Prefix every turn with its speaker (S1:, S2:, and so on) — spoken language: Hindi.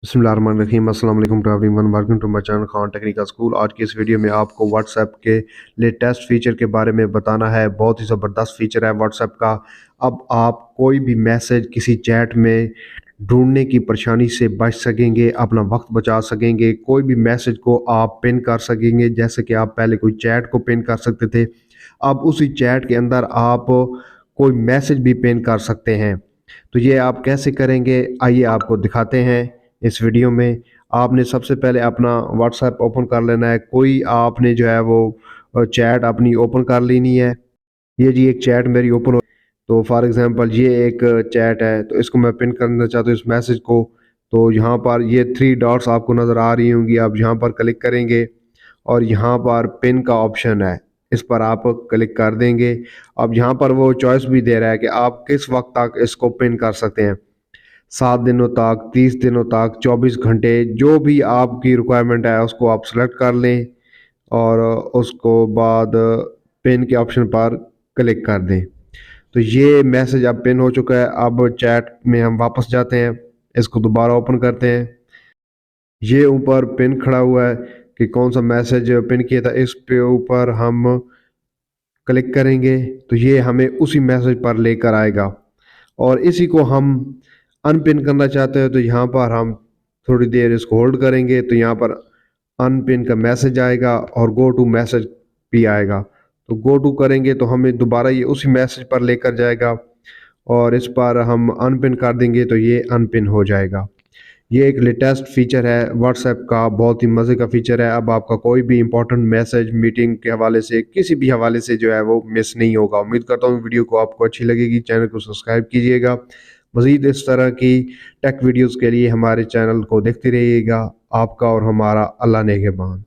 S1: बिस्मिल्लाहिर्रहमानिर्रहीम अस्सलाम वालेकुम to everyone welcome to my channel Khan technical school. आज की इस वीडियो में आपको व्हाट्सएप के लेटेस्ट फीचर के बारे में बताना है। बहुत ही ज़बरदस्त फीचर है व्हाट्सएप का। अब आप कोई भी मैसेज किसी चैट में ढूंढने की परेशानी से बच सकेंगे, अपना वक्त बचा सकेंगे। कोई भी मैसेज को आप पिन कर सकेंगे, जैसे कि आप पहले कोई चैट को पिन कर सकते थे, अब उसी चैट के अंदर आप कोई मैसेज भी पिन कर सकते हैं। तो ये आप कैसे करेंगे, आइए आपको दिखाते हैं इस वीडियो में। आपने सबसे पहले अपना व्हाट्सएप ओपन कर लेना है। कोई आपने जो है वो चैट अपनी ओपन कर लेनी है। ये जी एक चैट मेरी ओपन हो, तो फॉर एग्जांपल ये एक चैट है, तो इसको मैं पिन करना चाहता हूँ इस मैसेज को। तो यहाँ पर ये थ्री डॉट्स आपको नज़र आ रही होंगी, आप यहाँ पर क्लिक करेंगे और यहाँ पर पिन का ऑप्शन है, इस पर आप क्लिक कर देंगे। अब यहाँ पर वो चॉइस भी दे रहा है कि आप किस वक्त तक इसको पिन कर सकते हैं, 7 दिनों तक, 30 दिनों तक, 24 घंटे, जो भी आपकी रिक्वायरमेंट है उसको आप सेलेक्ट कर लें और उसको बाद पिन के ऑप्शन पर क्लिक कर दें। तो ये मैसेज अब पिन हो चुका है। अब चैट में हम वापस जाते हैं, इसको दोबारा ओपन करते हैं। ये ऊपर पिन खड़ा हुआ है कि कौन सा मैसेज पिन किया था, इस पे ऊपर हम क्लिक करेंगे तो ये हमें उसी मैसेज पर लेकर आएगा। और इसी को हम अनपिन करना चाहते हैं तो यहाँ पर हम थोड़ी देर इसको होल्ड करेंगे तो यहाँ पर अनपिन का मैसेज आएगा और गो टू मैसेज भी आएगा। तो गो टू करेंगे तो हमें दोबारा ये उसी मैसेज पर लेकर जाएगा और इस पर हम अनपिन कर देंगे तो ये अनपिन हो जाएगा। ये एक लेटेस्ट फीचर है व्हाट्सएप का, बहुत ही मज़े का फीचर है। अब आपका कोई भी इंपॉर्टेंट मैसेज मीटिंग के हवाले से, किसी भी हवाले से जो है वो मिस नहीं होगा। उम्मीद करता हूँ वीडियो को आपको अच्छी लगेगी। चैनल को सब्सक्राइब कीजिएगा। मज़ीद इस तरह की टेक वीडियोज़ के लिए हमारे चैनल को देखते रहिएगा। आपका और हमारा अल्लाह नेगहबान।